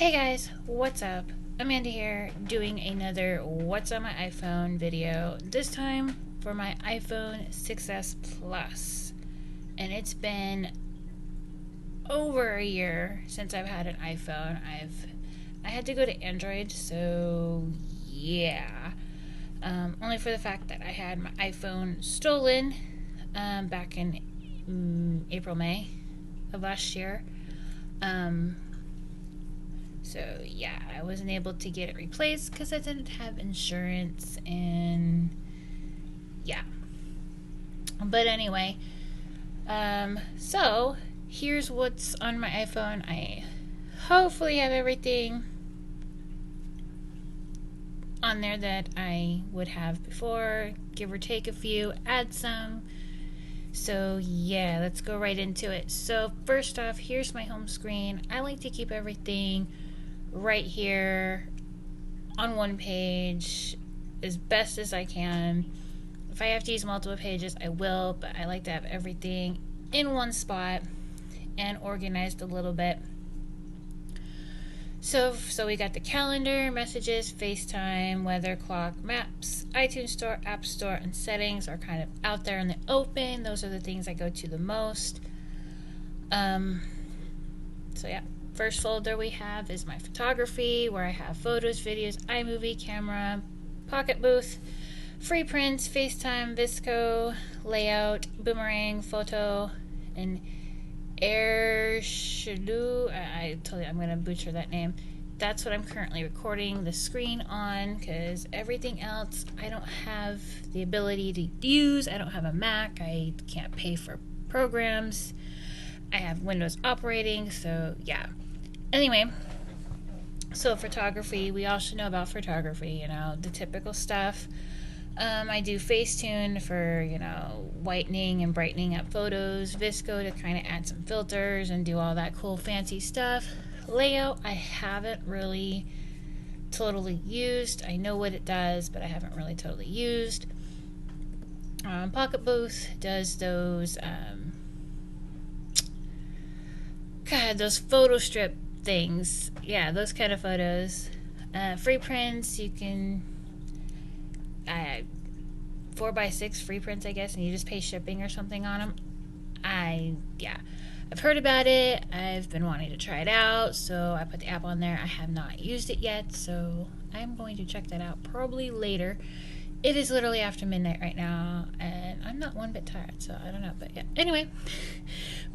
Hey guys, what's up? Amanda here, doing another What's on my iPhone video, this time for my iPhone 6s Plus. And it's been over a year since I've had an iPhone. I had to go to Android, so yeah. Only for the fact that I had my iPhone stolen back in April, May of last year. So yeah, I wasn't able to get it replaced because I didn't have insurance, and yeah. But anyway, so here's what's on my iPhone. I hopefully have everything on there that I would have before, give or take a few, add some. So yeah, let's go right into it. So first off, here's my home screen. I like to keep everything right here on one page as best as I can. If I have to use multiple pages, I will, but I like to have everything in one spot and organized a little bit. So we got the calendar, messages, FaceTime, weather, clock, maps, iTunes Store, App Store, and settings are kind of out there in the open. Those are the things I go to the most. So yeah. First folder we have is my photography, where I have photos, videos, iMovie, camera, Pocket Booth, free prints, FaceTime, Visco, layout, boomerang, photo, and Air Shadow. I'm going to butcher that name. That's what I'm currently recording the screen on, because everything else I don't have the ability to use. I don't have a Mac. I can't pay for programs. I have Windows operating, so yeah. Anyway, so photography, we all should know about photography, the typical stuff. I do Facetune for, whitening and brightening up photos, Visco to kind of add some filters and do all that cool fancy stuff. Layout, I haven't really totally used. I know what it does, but I haven't really totally used. Pocket Booth does those, those photo strip things. Yeah, those kind of photos. Free prints, you can 4x6 free prints, I guess, and you just pay shipping or something on them. I've heard about it. I've been wanting to try it out, so I put the app on there. I have not used it yet, so I'm going to check that out probably later. It is literally after midnight right now, and I'm not one bit tired, so I don't know, but yeah. Anyway,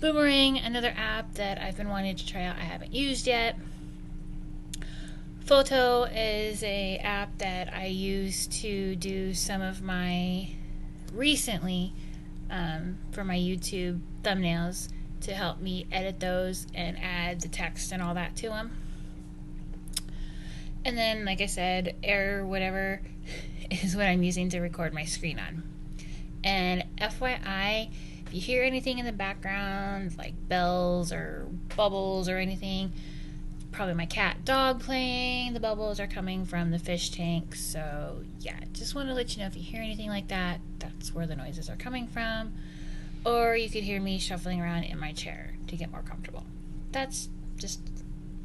Boomerang, another app that I've been wanting to try out. I haven't used yet. Photo is a app that I use to do some of my recently for my YouTube thumbnails, to help me edit those and add the text and all that to them. And then, like I said, Air whatever is what I'm using to record my screen on. And FYI, if you hear anything in the background, like bells or bubbles or anything, probably my cat dog playing. The bubbles are coming from the fish tank. So yeah, just want to let you know, if you hear anything like that, that's where the noises are coming from. Or you could hear me shuffling around in my chair to get more comfortable. That's just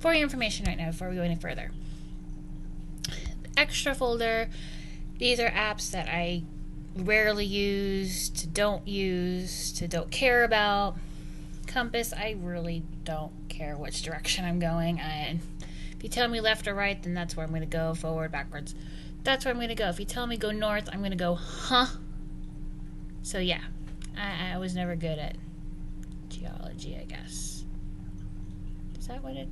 for your information right now before we go any further. Extra folder, these are apps that I rarely use, to don't care about. Compass, I really don't care which direction I'm going. And if you tell me left or right, then that's where I'm going to go. Forward, backwards, that's where I'm going to go. If you tell me go north, I'm going to go, huh? So yeah, I was never good at geology, I guess. Is that what it...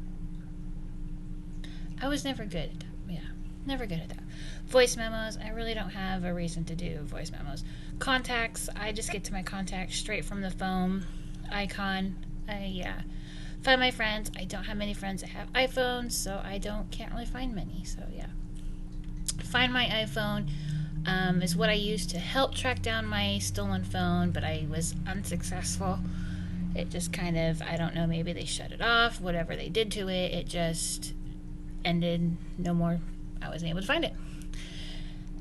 I was never good at that. Yeah, never good at that. Voice memos, I really don't have a reason to do voice memos. Contacts, I just get to my contacts straight from the phone icon. Find my friends. I don't have many friends that have iPhones, so I can't really find many. So yeah, Find My iPhone is what I used to help track down my stolen phone, but I was unsuccessful. It just kind of, I don't know, maybe they shut it off, whatever they did to it, it just ended. No more, I wasn't able to find it.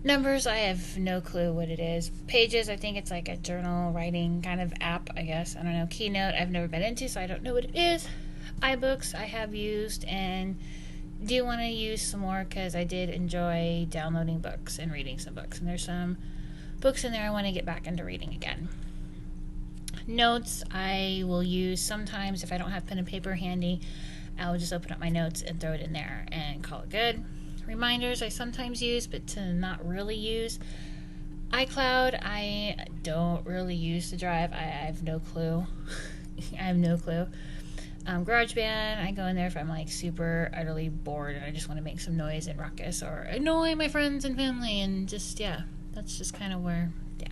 Numbers, I have no clue what it is. Pages, I think it's like a journal writing kind of app, I guess. I don't know. Keynote, I've never been into, so I don't know what it is. iBooks, I have used and do want to use some more because I did enjoy downloading books and reading some books, and there's some books in there I want to get back into reading again. Notes I will use sometimes if I don't have pen and paper handy. I will just open up my notes and throw it in there and call it good. Reminders I sometimes use, but to not really use. iCloud, I don't really use the drive. I have no clue. I have no clue. GarageBand, I go in there if I'm like super utterly bored and I just want to make some noise and ruckus or annoy my friends and family, and just, yeah, that's just kind of where, yeah.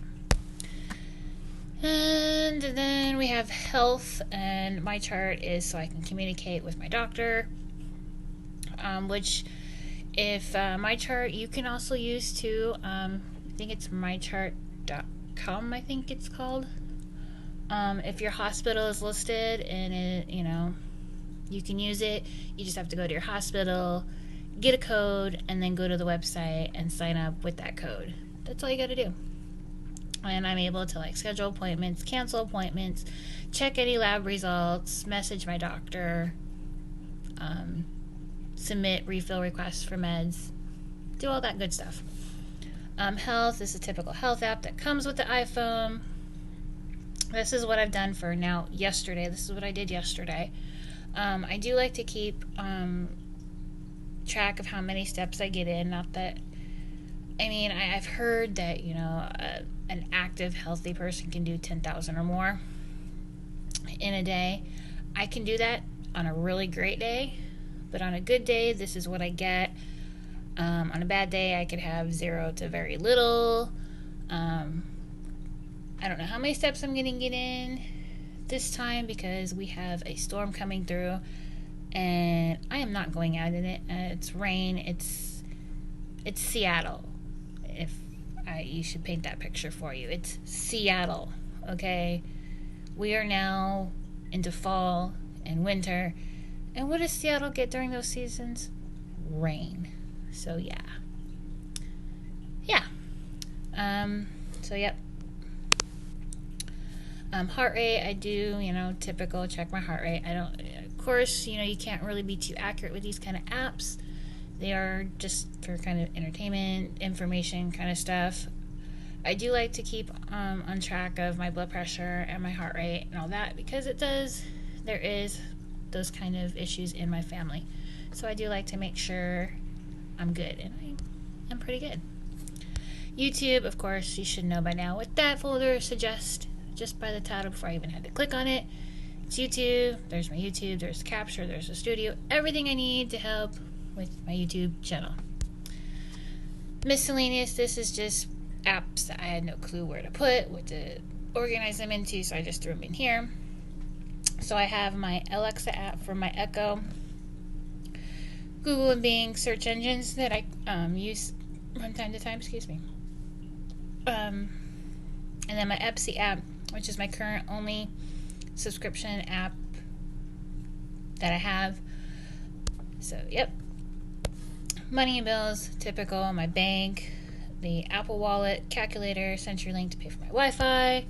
And then we have health, and my chart is so I can communicate with my doctor, which if my chart you can also use too. I think it's mychart.com, I think it's called. If your hospital is listed and it, you can use it, you just have to go to your hospital, get a code, and then go to the website and sign up with that code. That's all you got to do. And I'm able to like schedule appointments, cancel appointments, check any lab results, message my doctor, submit refill requests for meds, do all that good stuff. Health is a typical health app that comes with the iPhone. This is what I've done for yesterday. This is what I did yesterday. I do like to keep track of how many steps I get in. Not that, I've heard that, an active, healthy person can do 10,000 or more in a day. I can do that on a really great day, but on a good day, this is what I get. On a bad day, I could have 0 to very little. I don't know how many steps I'm going to get in this time because we have a storm coming through, and I am not going out in it. It's rain. It's Seattle. You should paint that picture for you. It's Seattle, okay? We are now into fall and winter, and what does Seattle get during those seasons? Rain. So yeah. Yep. Heart rate, I do, typical, check my heart rate. Of course, you can't really be too accurate with these kind of apps. They are just for kind of entertainment, information kind of stuff. I do like to keep on track of my blood pressure and my heart rate and all that because there is those kind of issues in my family. So I do like to make sure I'm good, and I'm pretty good. YouTube, of course, you should know by now what that folder suggests just by the title before I even had to click on it. It's YouTube. There's my YouTube. There's the capture. There's the studio. Everything I need to help with my YouTube channel. Miscellaneous, this is just apps that I had no clue where to put, what to organize them into, so I just threw them in here. So I have my Alexa app for my Echo, Google and Bing search engines that I use from time to time, and then my Epsi app, which is my current only subscription app that I have. So, yep. Money and bills, typical, my bank, the Apple Wallet, calculator, CenturyLink to pay for my Wi-Fi,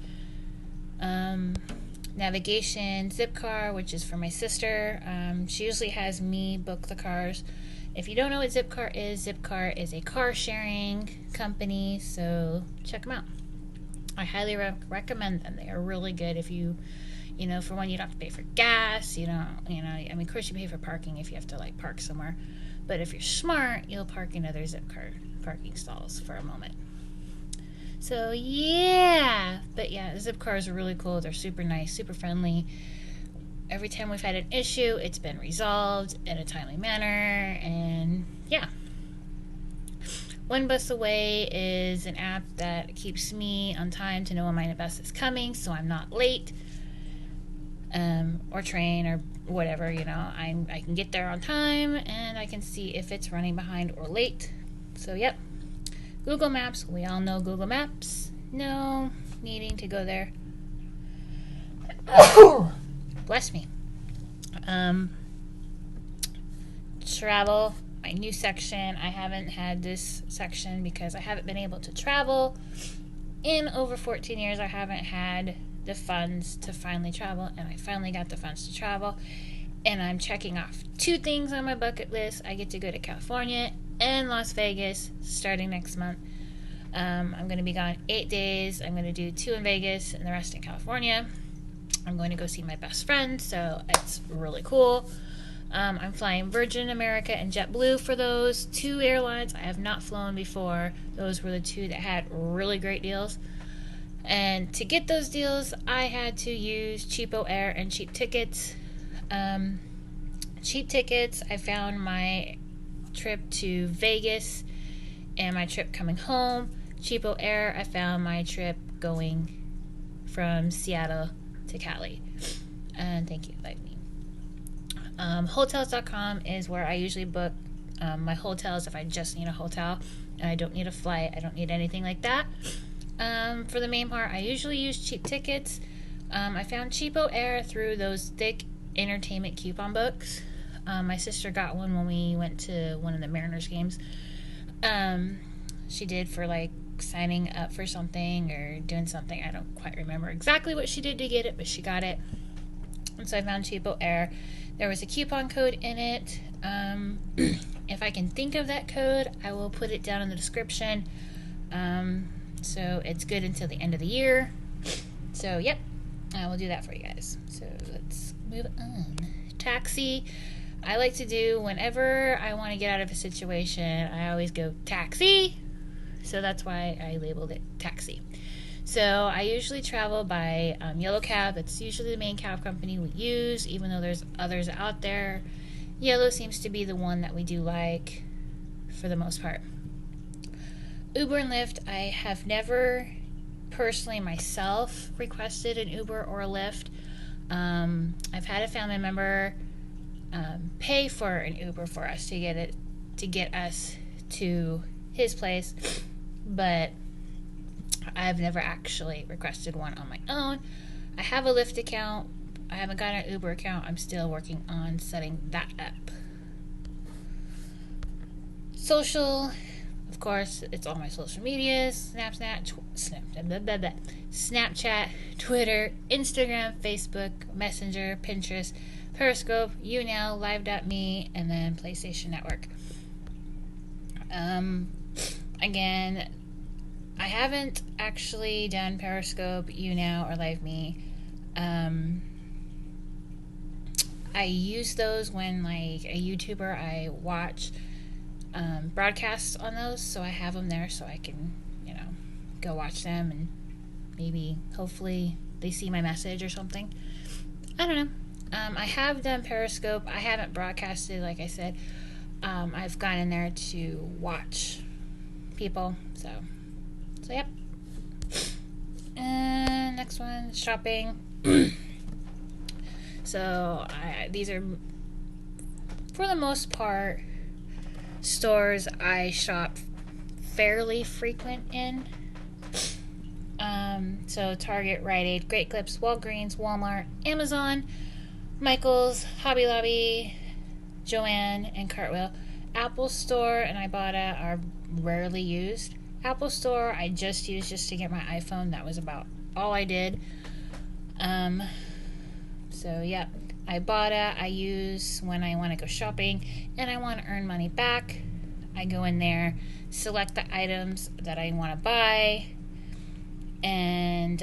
navigation, Zipcar, which is for my sister. She usually has me book the cars. If you don't know what Zipcar is a car sharing company, so check them out. I highly recommend them. They are really good. If you for one, you don't have to pay for gas. Of course you pay for parking if you have to like park somewhere. But if you're smart, you'll park in other Zipcar parking stalls for a moment. So yeah, but yeah, Zipcars are really cool. They're super nice, super friendly. Every time we've had an issue, it's been resolved in a timely manner, and yeah. One Bus Away is an app that keeps me on time to know when my bus is coming, so I'm not late, or train or whatever. I can get there on time, and I can see if it's running behind or late. So yep. Google Maps, we all know Google Maps. No needing to go there. Bless me. Travel, my new section. I haven't had this section because I haven't been able to travel. In over 14 years, I haven't had the funds to finally travel, and I finally got the funds to travel. and I'm checking off 2 things on my bucket list. I get to go to California and Las Vegas starting next month. I'm going to be gone 8 days. I'm going to do 2 in Vegas and the rest in California. I'm going to go see my best friend, so it's really cool. I'm flying Virgin America and JetBlue for those 2 airlines. I have not flown before. Those were the 2 that had really great deals. And to get those deals, I had to use CheapOAir and Cheap Tickets. Cheap Tickets, I found my trip to Vegas and my trip coming home. CheapOAir, I found my trip going from Seattle to Cali. And thank you, like me. Hotels.com is where I usually book my hotels if I just need a hotel and I don't need a flight. I don't need anything like that. For the main part, I usually use Cheap Tickets. I found CheapOAir through those thick entertainment coupon books. My sister got one when we went to one of the Mariners games. She did for like signing up for something or doing something. I don't quite remember exactly what she did to get it, but she got it. And so I found CheapOAir. There was a coupon code in it. If I can think of that code, I will put it down in the description. So it's good until the end of the year. So, yep, I will do that for you guys. So let's move on. Taxi. I like to do whenever I want to get out of a situation, I always go taxi. So that's why I labeled it taxi. So I usually travel by Yellow Cab. It's usually the main cab company we use, even though there's others out there. Yellow seems to be the one that we do like for the most part. Uber and Lyft, I have never personally myself requested an Uber or a Lyft. I've had a family member pay for an Uber for us to get us to his place, but I've never actually requested one on my own. I have a Lyft account. I haven't got an Uber account. I'm still working on setting that up. Social, of course, it's all my social medias, Snapchat, Twitter, Instagram, Facebook, Messenger, Pinterest, Periscope, YouNow, Live.me, and then PlayStation Network. Again, I haven't actually done Periscope, YouNow, or Live.me. I use those when, like, a YouTuber I watch broadcasts on those, so I have them there so I can, go watch them and maybe, hopefully, they see my message or something. I don't know. I have done Periscope. I haven't broadcasted, like I said. I've gone in there to watch people, so yep. And next one, shopping. So these are, for the most part, stores I shop fairly frequent in. So Target, Rite Aid, Great Clips, Walgreens, Walmart, Amazon, Michael's, Hobby Lobby, Joann, and Cartwheel. Apple Store and Ibotta are rarely used. Apple Store I just used just to get my iPhone. That was about all I did. So yeah, Ibotta I use when I want to go shopping and I want to earn money back. I go in there, select the items that I want to buy, and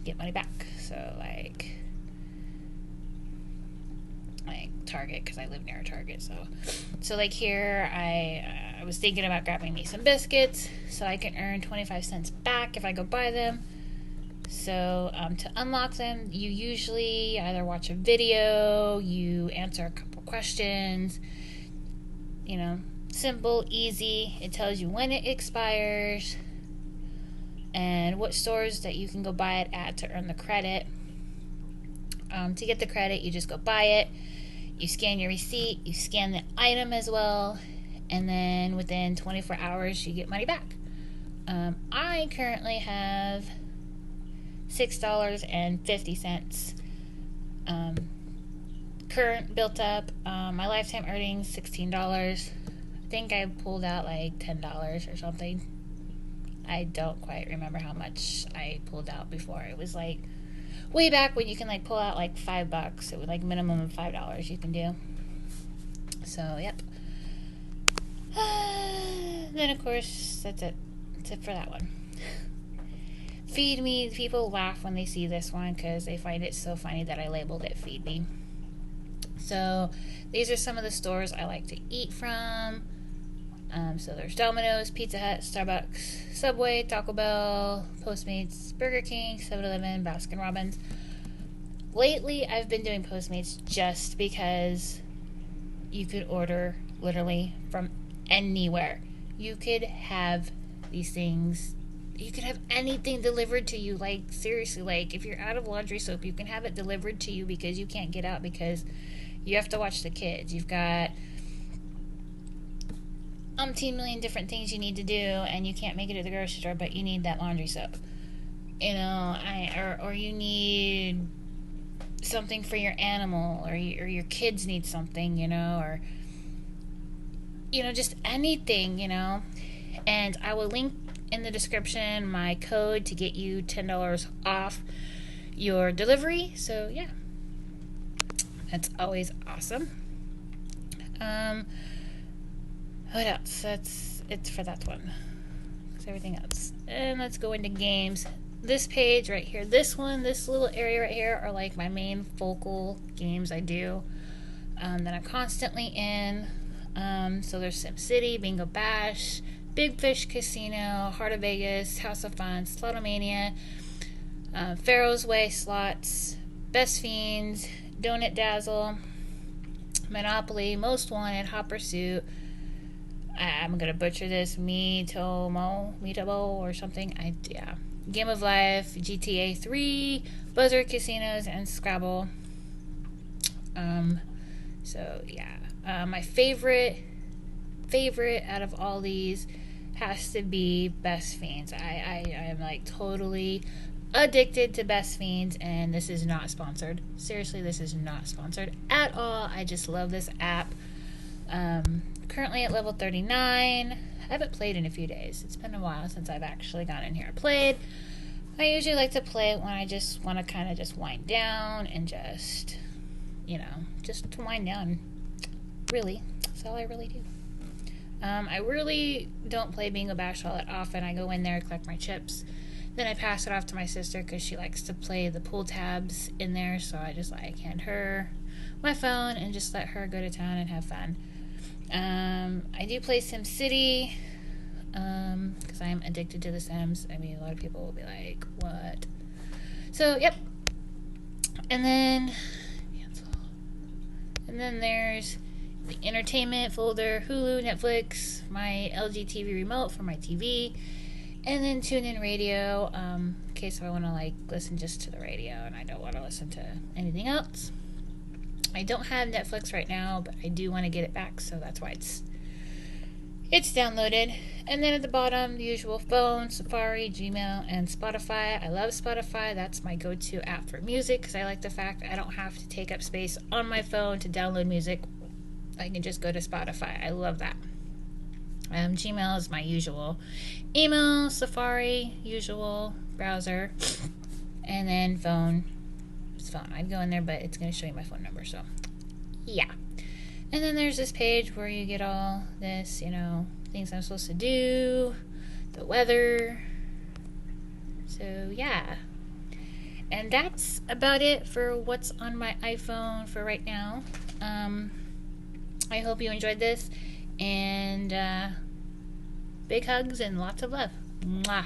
get money back. So like Target, because I live near a Target. So like here, I was thinking about grabbing me some biscuits so I can earn 25 cents back if I go buy them. So to unlock them, you usually either watch a video, you answer a couple questions, simple, easy. It tells you when it expires and what stores that you can go buy it at to earn the credit. To get the credit, you just go buy it. You scan your receipt, you scan the item as well, and then within 24 hours, you get money back. I currently have $6.50 current built up. My lifetime earnings $16. I think I pulled out like $10 or something. I don't quite remember how much I pulled out before. It was like way back when you can like pull out like $5. It was like minimum of $5 you can do. So yep. Then of course that's it. That's it for that one. Feed Me. People laugh when they see this one because they find it so funny that I labeled it Feed Me. So these are some of the stores I like to eat from. So there's Domino's, Pizza Hut, Starbucks, Subway, Taco Bell, Postmates, Burger King, 7-Eleven, Baskin Robbins. Lately, I've been doing Postmates just because you could order literally from anywhere. You could have these things. You could have anything delivered to you. Like, seriously, like, if you're out of laundry soap, you can have it delivered to you because you can't get out because you have to watch the kids. You've got umpteen million different things you need to do, and you can't make it at the grocery store, but you need that laundry soap. You know, or you need something for your animal, or your kids need something, you know, or, you know, just anything, you know. And I will link in the description my code to get you $10 off your delivery. So yeah, that's always awesome. What else? It's for that one. It's everything else. And let's go into games. This page right here, this one, this little area right here are like my main focal games I do that I'm constantly in. So there's SimCity, Bingo Bash, Big Fish Casino, Heart of Vegas, House of Fun, Slotomania, Pharaoh's Way Slots, Best Fiends, Donut Dazzle, Monopoly, Most Wanted, Hot Pursuit. I'm gonna butcher this, Mitomo or something. Yeah. Game of Life, GTA 3, Buzzard Casinos, and Scrabble. So yeah, my favorite out of all these has to be Best Fiends. I am like totally addicted to Best Fiends, and this is not sponsored. Seriously, this is not sponsored at all. I just love this app. Currently at level 39. I haven't played in a few days. It's been a while since I've actually gone in here and played. I usually like to play it when I just want to kind of just wind down and just, you know, just to wind down. Really, that's all I really do. I really don't play Bingo Bash all that often. I go in there, collect my chips, then I pass it off to my sister because she likes to play the pool tabs in there, so I just like hand her my phone and just let her go to town and have fun. I do play SimCity because I'm addicted to The Sims. I mean, a lot of people will be like, what? So, yep. And then there's the entertainment folder, Hulu, Netflix, my LG TV remote for my TV, and then TuneIn Radio, in case I want to like listen just to the radio and I don't want to listen to anything else. I don't have Netflix right now, but I do want to get it back, so that's why it's downloaded. And then at the bottom, the usual phone, Safari, Gmail, and Spotify. I love Spotify. That's my go-to app for music because I like the fact I don't have to take up space on my phone to download music. I can just go to Spotify. I love that. Gmail is my usual. Email, Safari, usual, browser, and then phone. Phone. I'd go in there, but it's going to show you my phone number, so yeah. And then there's this page where you get all this, you know, things I'm supposed to do, the weather. So yeah. And that's about it for what's on my iPhone for right now. I hope you enjoyed this, and big hugs and lots of love. Mwah.